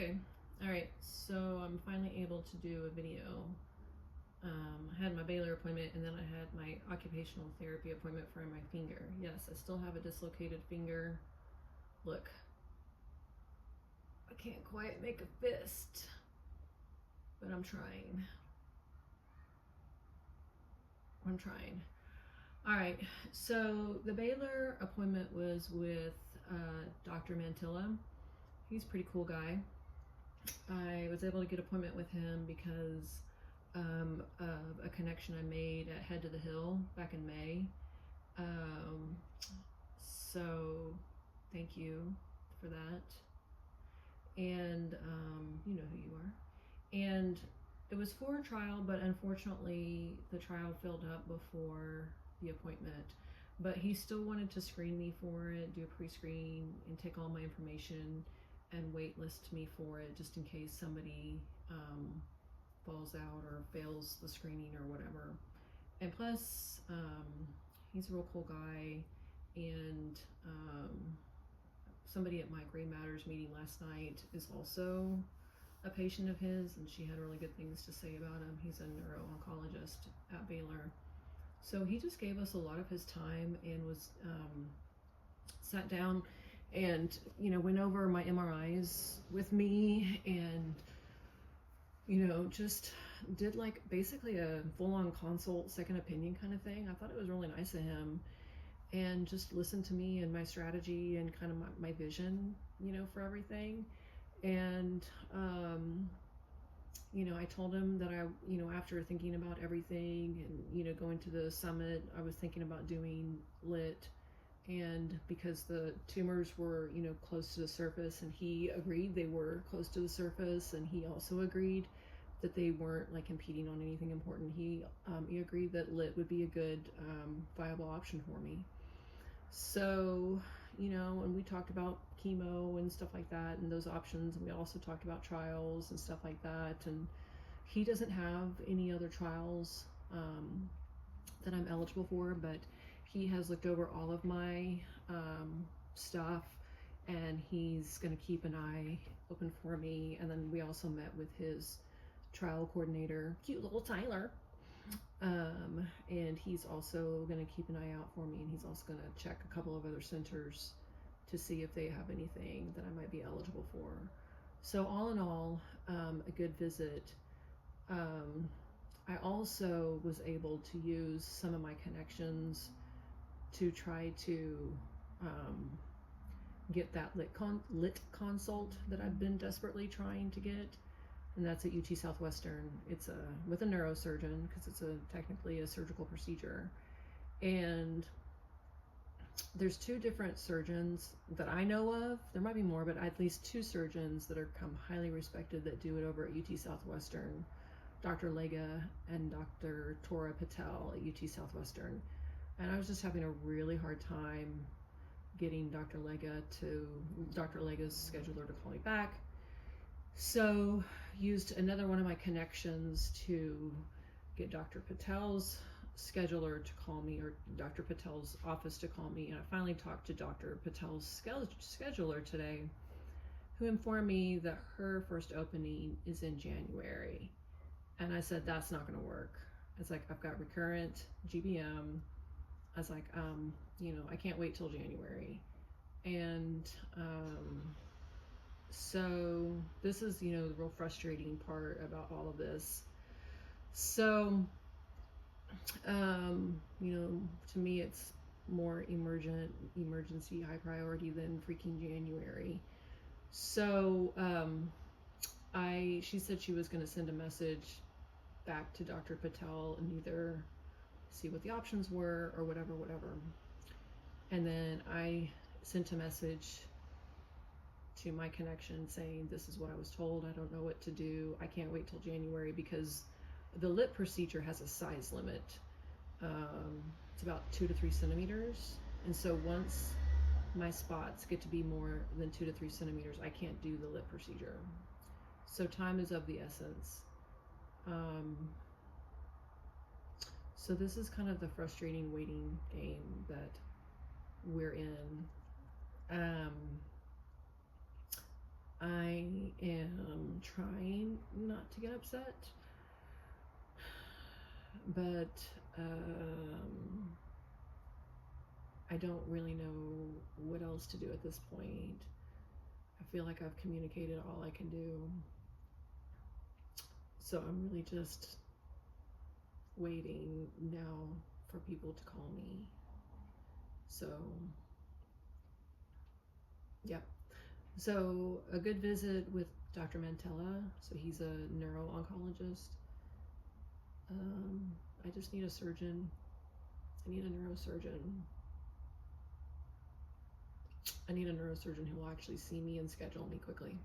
Okay, alright, so I'm finally able to do a video. I had my Baylor appointment and then I had my occupational therapy appointment for my finger. Yes, I still have a dislocated finger. Look, I can't quite make a fist, but I'm trying. Alright, so the Baylor appointment was with Dr. Mantilla. He's a pretty cool guy. I was able to get an appointment with him because of a connection I made at Head to the Hill back in May. So thank you for that. And you know who you are. And it was for a trial, but unfortunately the trial filled up before the appointment. But he still wanted to screen me for it, do a pre-screen, and take all my information and wait list me for it just in case somebody falls out or fails the screening or whatever. And plus, he's a real cool guy, and somebody at my Gray Matters meeting last night is also a patient of his, and she had really good things to say about him. He's a neuro-oncologist at Baylor. So he just gave us a lot of his time and was sat down and went over my MRIs with me, and just did like basically a full-on consult, second opinion kind of thing. I thought it was really nice of him, and just listened to me and my strategy and kind of my vision for everything. And I told him that I after thinking about everything and going to the summit, I was thinking about doing lit, and because the tumors were close to the surface, and he agreed they were close to the surface, and he also agreed that they weren't like impeding on anything important. He agreed that lit would be a good viable option for me. So and we talked about chemo and stuff like that and those options, and we also talked about trials and stuff like that. And he doesn't have any other trials that I'm eligible for, but he has looked over all of my stuff, and he's going to keep an eye open for me. And then we also met with his trial coordinator, cute little Tyler, and he's also going to keep an eye out for me, and he's also going to check a couple of other centers to see if they have anything that I might be eligible for. So all in all, a good visit. I also was able to use some of my connections to try to get that lit consult that I've been desperately trying to get, and that's at UT Southwestern. It's with a neurosurgeon, because it's technically a surgical procedure. And there's two different surgeons that I know of. There might be more, but at least two surgeons that are highly respected that do it over at UT Southwestern, Dr. Lega and Dr. Tora Patel at UT Southwestern. And I was just having a really hard time getting Dr. Lega's scheduler to call me back. So used another one of my connections to get Dr. Patel's scheduler to call me, or Dr. Patel's office to call me. And I finally talked to Dr. Patel's scheduler today, who informed me that her first opening is in January. And I said, that's not going to work. It's like, I've got recurrent GBM. I was like, I can't wait till January. And so this is, the real frustrating part about all of this. So, to me, it's more emergency, high priority than freaking January. So, she said she was going to send a message back to Dr. Patel and either see what the options were or whatever. And then I sent a message to my connection saying, this is what I was told. I don't know what to do. I can't wait till January, because the lit procedure has a size limit. It's about 2 to 3 centimeters. And so once my spots get to be more than 2 to 3 centimeters, I can't do the lit procedure. So time is of the essence. So this is kind of the frustrating waiting game that we're in. I am trying not to get upset, but I don't really know what else to do at this point. I feel like I've communicated all I can do. So I'm really just waiting now for people to call me. So, yep. So a good visit with Dr. Mantilla. So he's a neuro-oncologist. I just need a surgeon. I need a neurosurgeon. I need a neurosurgeon who will actually see me and schedule me quickly.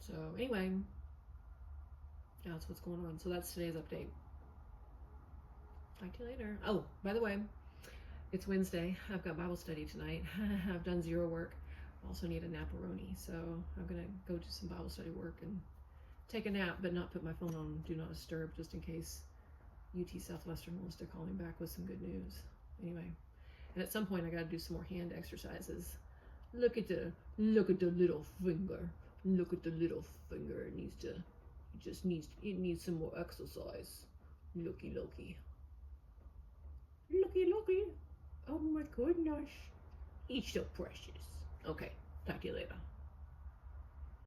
So anyway, that's what's going on. So that's today's update. Talk to you later. Oh, by the way, it's Wednesday. I've got Bible study tonight. I've done zero work. I also need a naparoni, so I'm gonna go do some Bible study work and take a nap, but not put my phone on Do Not Disturb, just in case UT Southwestern wants to call me back with some good news. Anyway, and at some point I got to do some more hand exercises. Look at the little finger. Look at the little finger. It needs some more exercise. Looky. Oh my goodness. It's so precious. Okay, talk to you later.